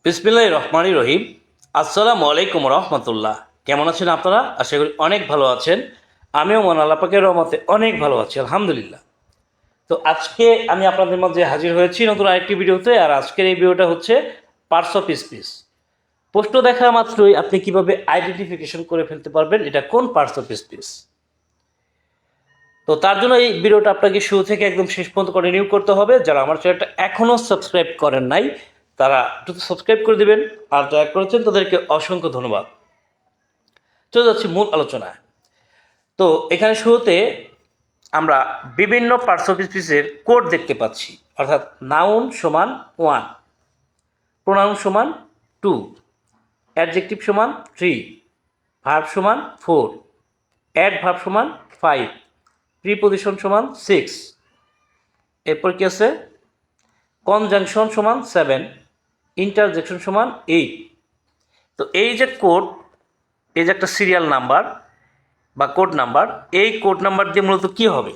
বিসমিল্লাহির রহমানির রহিম। আসসালামু আলাইকুম রহমতুল্লাহ। কেমন আছেন আপনারা? আশা করি অনেক ভালো আছেন। আমিও মন আল্লাহ পাকের রহমতে অনেক ভালো আছি, আলহামদুলিল্লাহ। তো আজকে আমি আপনাদের মাঝে হাজির হয়েছি নতুন আরেকটি ভিডিওতে। আর আজকের এই ভিডিওটা হচ্ছে পার্টস অফ স্পিচ। প্রশ্ন দেখা মাত্রই আপনি কিভাবে আইডেন্টিফিকেশন করে ফেলতে পারবেন এটা কোন পার্টস অফ স্পিচ। তো তার জন্য এই ভিডিওটা আপনাকে শুরু থেকে একদম শেষ পর্যন্ত কন্টিনিউ করতে হবে। যারা আমার চ্যানেলটা এখনও সাবস্ক্রাইব করেন নাই তারা একটু সাবস্ক্রাইব করে দিবেন, আর যারা করেছেন তাদেরকে অসংখ্য ধন্যবাদ। চলে যাচ্ছি মূল আলোচনায়। তো এখানে শুরুতে আমরা বিভিন্ন পার্টস অফ স্পিচের কোড দেখতে পাচ্ছি, অর্থাৎ নাউন সমান 1, প্রোনাউন সমান 2, অ্যাডজেক্টিভ সমান 3, ভার্ব সমান 4, অ্যাডভার্ব সমান 5, প্রিপোজিশন সমান 6, এরপর কি আছে কনজাংশন সমান 7, ইন্টারজেকশন সমান 8। তো এই যে কোড, এই যে একটা সিরিয়াল নাম্বার বা কোড নাম্বার, এই কোড নাম্বার দিয়ে মূলত কী হবে।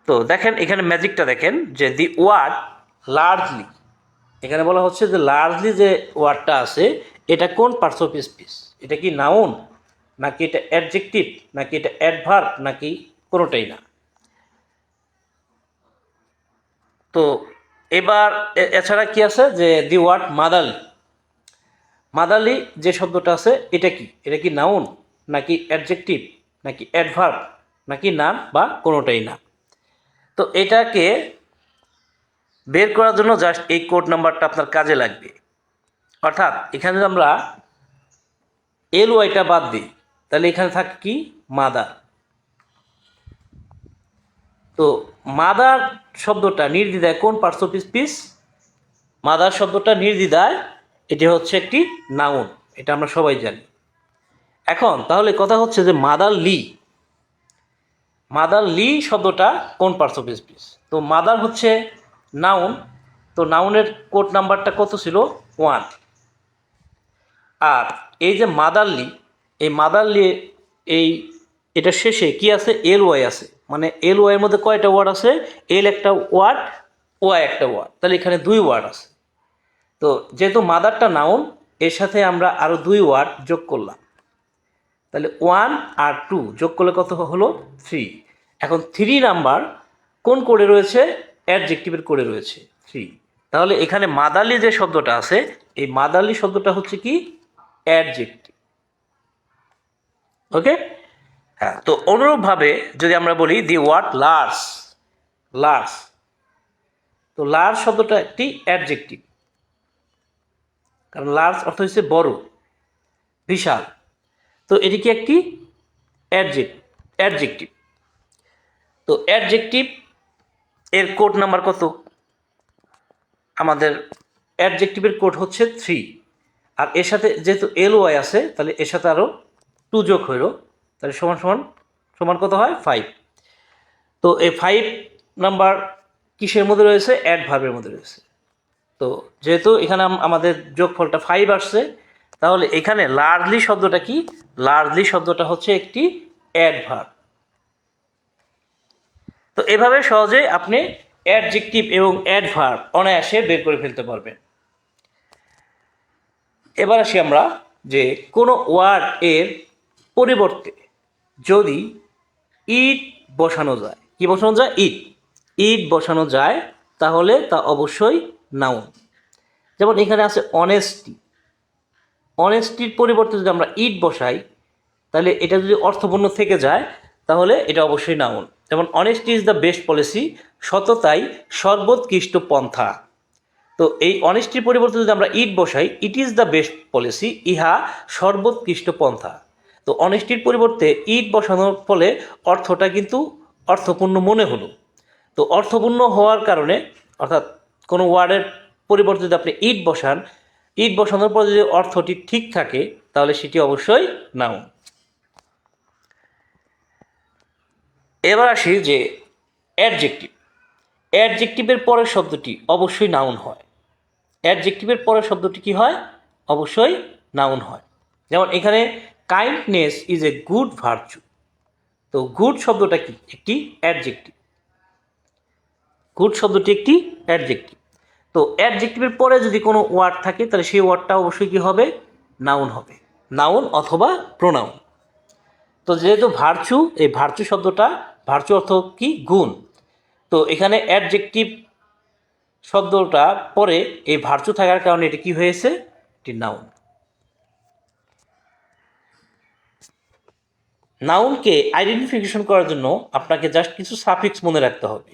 তো দেখেন এখানে ম্যাজিকটা দেখেন যে দি ওয়ার্ড লার্জলি, এখানে বলা হচ্ছে যে লার্জলি যে ওয়ার্ডটা আছে এটা কোন পার্টস অফ স্পিচ। এটা কি নাউন, নাকি এটা অ্যাডজেক্টিভ, নাকি এটা অ্যাডভার্ব, নাকি কোনোটাই না। তো এবার এছাড়া কি আছে যে দি ওয়ার্ড মাদারলি, মাদারলি যে শব্দটা আছে এটা কি, এটা কি নাউন, নাকি অ্যাডজেক্টিভ, নাকি অ্যাডভার্ব, নাকি নাম বা কোনোটাই না। তো এটাকে বের করার জন্য জাস্ট এই কোড নাম্বারটা আপনার কাজে লাগবে। অর্থাৎ এখানে যদি আমরা এল ওয়াইটা বাদ দিই তাহলে এখানে থাকে কি মাদার। তো মাদার শব্দটা নির্দ্বিধায় কোন পার্টস অফ স্পিচ। মাদার শব্দটা নির্দ্বিধায় এটি হচ্ছে একটি নাউন, এটা আমরা সবাই জানি। এখন তাহলে কথা হচ্ছে যে মাদারলি, মাদারলি শব্দটা কোন পার্টস অফ স্পিচ। তো মাদার হচ্ছে নাউন, তো নাউনের কোড নাম্বারটা কত ছিল 1। আর এই যে মাদারলি, এই মাদারলি এই এটা শেষে কি আছে এল ওয়াই আছে, মানে এল ওয়াইয়ের মধ্যে কয়টা ওয়ার্ড আছে, এল একটা ওয়ার্ড, ওয়াই একটা ওয়ার্ড, তাহলে এখানে 2 ওয়ার্ড আছে। তো যেহেতু মাদারটা নাউন, এর সাথে আমরা আরও 2 ওয়ার্ড যোগ করলাম, তাহলে 1 আর 2 যোগ করলে কত হলো 3। এখন 3 নাম্বার কোন কোডে রয়েছে, অ্যাডজেক্টিভের কোডে রয়েছে 3। তাহলে এখানে মাদারলি যে শব্দটা আছে এই মাদারলি শব্দটা হচ্ছে কি অ্যাডজেক্টিভ। ওকে, হ্যাঁ। তো অনুরূপভাবে যদি আমরা বলি দি ওয়ার্ড লার্জ, লার্জ, তো লার্জ শব্দটা একটি অ্যাডজেক্টিভ, কারণ লার্জ অর্থ হচ্ছে বড়, বিশাল। তো এটি কি একটি অ্যাডজেক্টিভ। তো অ্যাডজেক্টিভ এর কোড নাম্বার কত, আমাদের অ্যাডজেক্টিভের কোড হচ্ছে 3। আর এর সাথে যেহেতু এল ওয়াই আছে তাহলে এর সাথে আরও 2 যোগ হইল, তাহলে সমান সমান সমান কত হয় 5। তো এই 5 নাম্বার কিসের মধ্যে রয়েছে, অ্যাডভার্বের মধ্যে রয়েছে। তো যেহেতু এখানে আমাদের যোগফলটা 5 আসছে, তাহলে এখানে লার্জলি শব্দটা কি, লার্জলি শব্দটা হচ্ছে একটি অ্যাডভার্ব। তো এভাবে সহজে আপনি অ্যাডজেক্টিভ এবং অ্যাডভার্ব অনায়াসে বের করে ফেলতে পারবেন। এবার আসি আমরা যে কোনো ওয়ার্ড এর পরিবর্তে যদি ইট বসানো যায়, কি বসানো যায়, ইট, ইট বসানো যায় তাহলে তা অবশ্যই নাউন। যেমন এখানে আছে অনেস্টি, অনেস্টির পরিবর্তে যদি আমরা ইট বসাই তাহলে এটা যদি অর্থপূর্ণ থেকে যায় তাহলে এটা অবশ্যই নাউন। যেমন honesty is the best policy, সততাই সর্বোৎকৃষ্ট পন্থা। তো এই অনেস্টির পরিবর্তে যদি আমরা ইট বসাই, it is the best policy, ইহা সর্বোৎকৃষ্ট পন্থা। তো অনেস্টির পরিবর্তে ইট বসানোর ফলে অর্থটা কিন্তু অর্থপূর্ণ মনে হলো। তো অর্থপূর্ণ হওয়ার কারণে, অর্থাৎ কোনো ওয়ার্ডের পরিবর্তে যদি আপনি ইট বসান, ইট বসানোর পর যদি অর্থটি ঠিক থাকে তাহলে সেটি অবশ্যই নাউন। এবার আসি যে অ্যাডজেক্টিভ, অ্যাডজেক্টিভের পরের শব্দটি অবশ্যই নাউন হয়। অ্যাডজেক্টিভের পরের শব্দটি কি হয়, অবশ্যই নাউন হয়। যেমন এখানে kindness is a good virtue, তো গুড শব্দটা কি, একটি অ্যাডজেক্টিভ, গুড শব্দটি একটি অ্যাডজেক্টিভ। তো অ্যাডজেক্টিভের পরে যদি কোনো ওয়ার্ড থাকে তাহলে সেই ওয়ার্ডটা অবশ্যই কি হবে, নাউন হবে, নাউন অথবা প্রোনাউন। তো যেহেতু ভার্চু, এই ভার্চু শব্দটা, ভার্চু অর্থ কি, গুণ। তো এখানে অ্যাডজেক্টিভ শব্দটা পরে এই ভার্চু থাকার কারণে এটি কি হয়েছে, এটি নাউন। নাউনকে আইডেন্টিফিকেশন করার জন্য আপনাকে জাস্ট কিছু সাফিক্স মনে রাখতে হবে।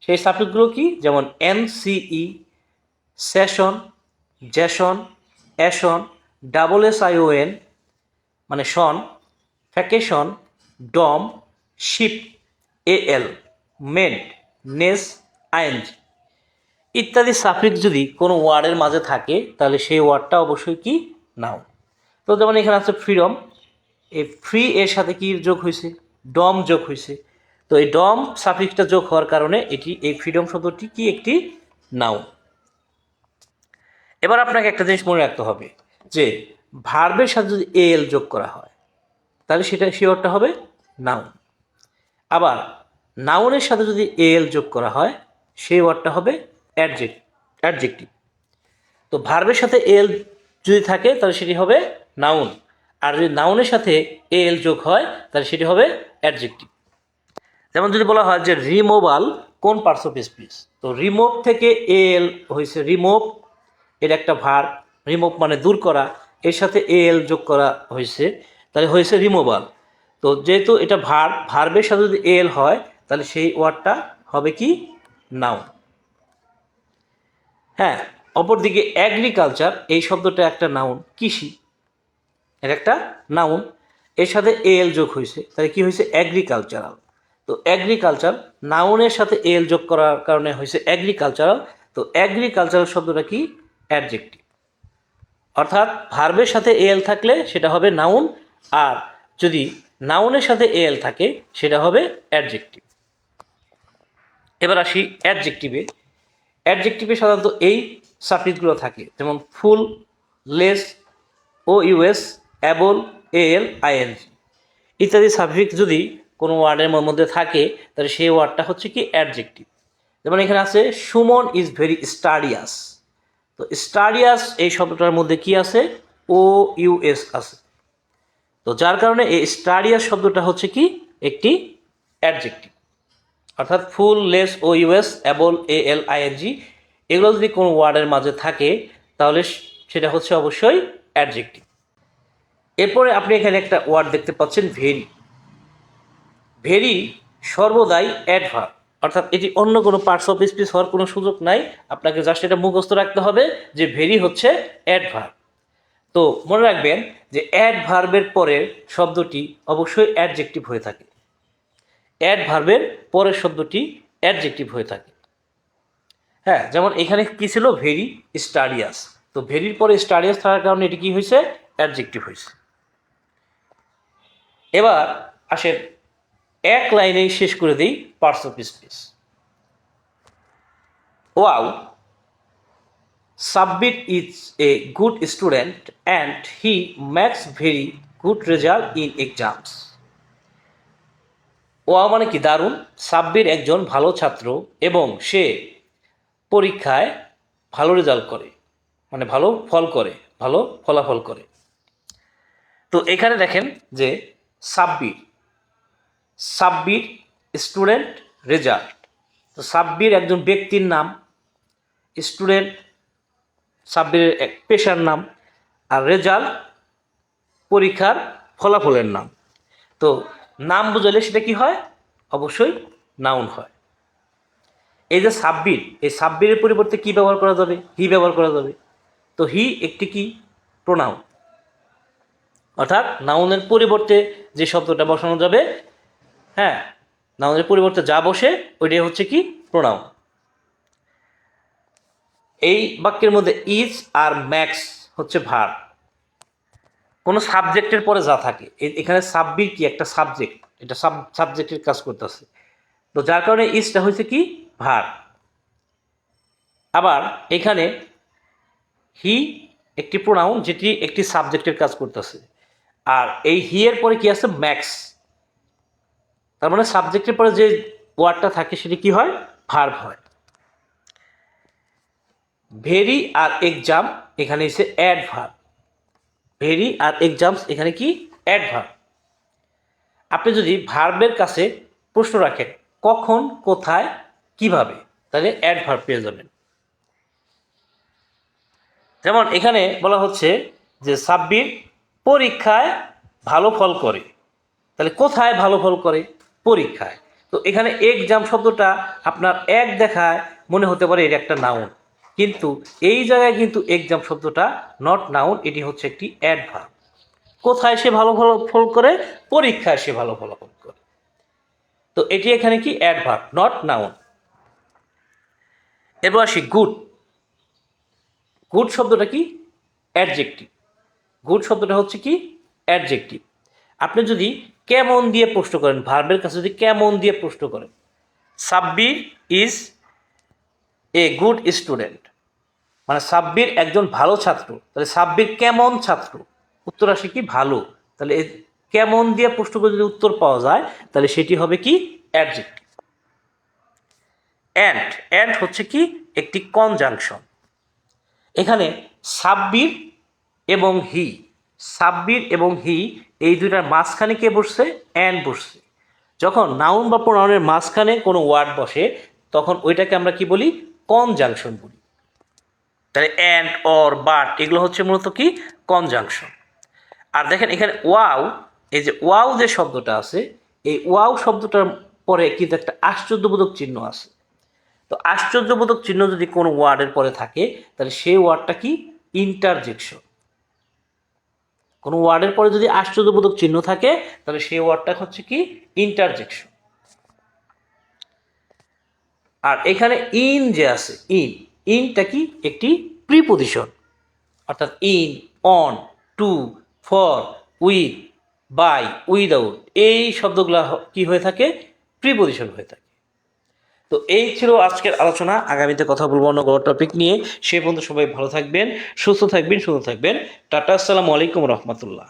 সেই সাফিক্সগুলো কি, যেমন এনসিই, সেশন, জেশন, অ্যাশন, SSION মানে শন, vacation, dom, ship, AL, ment, ness, ING ইত্যাদি সাফিক্স যদি কোনো ওয়ার্ডের মাঝে থাকে তাহলে সেই ওয়ার্ডটা অবশ্যই কি, নাউন। তো যেমন এখানে আছে ফ্রিডম, এই ফ্রি এর সাথে কি যোগ হয়েছে, ডম যোগ হয়েছে। তো এই ডম সাফিক্সটা যোগ হওয়ার কারণে এটি, এই ফ্রিডম শব্দটি কি, একটি নাউন। এবার আপনাকে একটা জিনিস মনে রাখতে হবে যে ভার্বের সাথে যদি AL যোগ করা হয় তাহলে সেটা, সেই ওয়ার্ডটা হবে নাউন। আবার নাউনের সাথে যদি AL যোগ করা হয় সেই ওয়ার্ডটা হবে অ্যাডজেক্টিভ। তো ভার্বের সাথে AL যদি থাকে তাহলে সেটি হবে নাউন, আর যদি নাউনের সাথে AL যোগ হয় তাহলে সেটি হবে অ্যাডজেক্টিভ। যেমন যদি বলা হয় যে রিমুভাল কোন পার্টস অফ স্পিচ, তো রিমুভ থেকে AL হয়েছে রিমুভ, এর একটা ভার্ব, রিমুভ মানে দূর করা, এর সাথে AL যোগ করা হয়েছে, তাহলে হয়েছে রিমুভাল। তো যেহেতু এটা ভার্ব, ভার্বের সাথে যদি AL হয় তাহলে সেই ওয়ার্ডটা হবে কি, নাউন। হ্যাঁ, অপরদিকে অ্যাগ্রিকালচার এই শব্দটা একটা নাউন, কৃষি এর একটা নাউন, এর সাথে AL যোগ হয়েছে তাহলে কি হয়েছে, অ্যাগ্রিকালচারাল। তো অ্যাগ্রিকালচার, নাউনের সাথে AL যোগ করার কারণে হয়েছে অ্যাগ্রিকালচারাল। তো অ্যাগ্রিকালচারাল শব্দটা কি, অ্যাডজেক্টিভ। অর্থাৎ ভার্বের সাথে AL থাকলে সেটা হবে নাউন, আর যদি নাউনের সাথে AL থাকে সেটা হবে অ্যাডজেক্টিভ। এবার আসি অ্যাডজেক্টিভে। অ্যাডজেক্টিভে সাধারণত এই সাফিক্সগুলো থাকে, যেমন ful, less, OUS, able, AL, ING ইত্যাদি সাফিক্স যদি কোনো ওয়ার্ডের মধ্যে থাকে তাহলে সেই ওয়ার্ডটা হচ্ছে কি, অ্যাডজেক্টিভ। যেমন এখানে আছে সুমন ইজ ভেরি স্টাডিয়াস। তো স্টাডিয়াস এই শব্দটার মধ্যে কি আছে, OUS আছে। তো যার কারণে এই স্টাডিয়াস শব্দটা হচ্ছে কি, একটি অ্যাডজেক্টিভ। অর্থাৎ ful, less, OUS, able, AL, ING এগুলো যদি কোনো ওয়ার্ডের মাঝে থাকে তাহলে সেটা হচ্ছে অবশ্যই অ্যাডজেক্টিভ। এরপরে আপনি এখানে একটা ওয়ার্ড দেখতে পাচ্ছেন, ভেরি। ভেরি সর্বদাই অ্যাডভার্ব, অর্থাৎ এটি অন্য কোনো পার্টস অফ স্পিচ হওয়ার কোনো সুযোগ নাই। আপনাকে জাস্ট এটা মুখস্থ রাখতে হবে যে ভেরি হচ্ছে অ্যাডভার্ব। তো মনে রাখবেন যে অ্যাডভার্বের পরের শব্দটি অবশ্যই অ্যাডজেক্টিভ হয়ে থাকে, অ্যাডভার্বের পরের শব্দটি অ্যাডজেক্টিভ হয়ে থাকে। হ্যাঁ, যেমন এখানে কি ছিল, ভেরি স্টাডিয়াস। তো ভেরির পরে স্টাডিয়াস থাকার কারণে এটি কি হয়েছে, অ্যাডজেক্টিভ হয়েছে। এবার আসেন এক লাইনেই শেষ করে দিই parts of speech. Wow, Sabbir is a good student and he makes very good result in exams. Wow মানে কি, দারুণ। সাব্বির একজন ভালো ছাত্র এবং সে পরীক্ষায় ভালো রেজাল্ট করে, মানে ভালো ফল করে, ভালো ফলাফল করে। তো এখানে দেখেন যে সাব্বির, সাব্বির স্টুডেন্ট, রেজাল্ট। তো সাব্বির একজন ব্যক্তির নাম, স্টুডেন্ট সাব্বিরের এক পেশার নাম, আর রেজাল্ট পরীক্ষার ফলাফলের নাম। তো নাম বুঝালে সেটা কি হয়, অবশ্যই নাউন হয়। এই যে সাব্বির, এই সাব্বিরের পরিবর্তে কি ব্যবহার করা যাবে, হি ব্যবহার করা যাবে। তো হি একটি কি, প্রোনাউন। অর্থাৎ নাউনের পরিবর্তে যে শব্দটা বসানো যাবে, হ্যাঁ, নাউনের পরিবর্তে যা বসে ওইটাই হচ্ছে কি, প্রোনাউন। এই বাক্যের মধ্যে ইজ আর ম্যাক্স হচ্ছে ভার্ব। কোনো সাবজেক্টের পরে যা থাকে, এখানে সাব্বির কি, একটা সাবজেক্ট, এটা সাবজেক্টের কাজ করতেছে। তো যার কারণে ইজটা হয়েছে কি, ভার্ব। আবার এখানে হি একটি প্রোনাউন যেটি একটি সাবজেক্টের কাজ করতেছে, আর এই হি এর পরে কি আছে, ম্যাক্স। তার মানে সাবজেক্টের পরে যে ওয়ার্ডটা থাকে সেটি কি হয়, ভার্ব হয়। ভেরি আর এক্সাম এখানে এসে অ্যাডভার্ব। ভেরি আর এক্সামস এখানে কি অ্যাডভার্ব। আপনি যদি ভার্বের কাছে প্রশ্ন রাখেন কখন, কোথায়, কিভাবে, তাহলে অ্যাডভার্ব পেয়ে যাবেন। যেমন এখানে বলা হচ্ছে যে সাব্বির পরীক্ষায় ভালো ফল করে, তাহলে কোথায় ভালো ফল করে? পরীক্ষায়। তো এখানে এক্সাম শব্দটা আপনার এক দেখায় মনে হতে পারে এটা একটা নাউন, কিন্তু এই জায়গায় কিন্তু এক্সাম শব্দটা নট নাউন, এটি হচ্ছে একটি অ্যাডভার্ব। কোথায় সে ভালো ফলাফল করে? পরীক্ষায় সে ভালো ফলাফল করে। তো এটি এখানে কি অ্যাডভার্ব, নট নাউন। এরপর আসি গুড। গুড শব্দটা কি? অ্যাডজেক্টিভ। গুড শব্দটা হচ্ছে কি? অ্যাডজেক্টিভ। আপনি যদি কেমন দিয়ে প্রশ্ন করেন, ভার্বের কাছে যদি কেমন দিয়ে প্রশ্ন করেন, Sabbir is a good student, মানে সাব্বির একজন ভালো ছাত্র, তাহলে সাব্বির কেমন ছাত্র? উত্তর আসে কি? ভালো। তাহলে কেমন দিয়ে প্রশ্ন করে যদি উত্তর পাওয়া যায় তাহলে সেটি হবে কি? অ্যাডজেক্টিভ। অ্যান্ড, অ্যান্ড হচ্ছে কি? একটি কনজাংশন। এখানে সাব্বির এবং হি, সাব্বির এবং হি এই দুইটার মাঝখানে কে বসছে? অ্যান্ড বসছে। যখন নাউন বা প্রোনাউনের মাঝখানে কোনো ওয়ার্ড বসে তখন ওইটাকে আমরা কি বলি? কনজাংশন বলি। তাহলে অ্যান্ড, অর, বাট এগুলো হচ্ছে মূলত কি? কনজাংশন। আর দেখেন এখানে ওয়াও, এই যে ওয়াও যে শব্দটা আছে, এই ওয়াও শব্দটার পরে কিন্তু একটা আশ্চর্যবোধক চিহ্ন আছে। তো আশ্চর্যবোধক চিহ্ন যদি কোনো ওয়ার্ডের পরে থাকে তাহলে সেই ওয়ার্ডটা কি? ইন্টারজেকশন। কোনো ওয়ার্ডের পরে যদি আশ্চর্যবোধক চিহ্ন থাকে তাহলে সেই ওয়ার্ডটা হচ্ছে কি? ইন্টারজেকশন। আর এখানে ইন যে আছে, ইন, ইনটা কি? একটি প্রিপোজিশন। অর্থাৎ in, on, to, for, with, by, without এই শব্দগুলো কি হয়ে থাকে? প্রিপোজিশন হয়ে থাকে। তো এই ছিল আজকের আলোচনা। আগামীতে কথা বলবো অন্য কোনো টপিক নিয়ে। সে পর্যন্ত সবাই ভালো থাকবেন, সুস্থ থাকবেন, সুন্দর থাকবেন। টাটা, আসসালামু আলাইকুম রহমতুল্লাহ।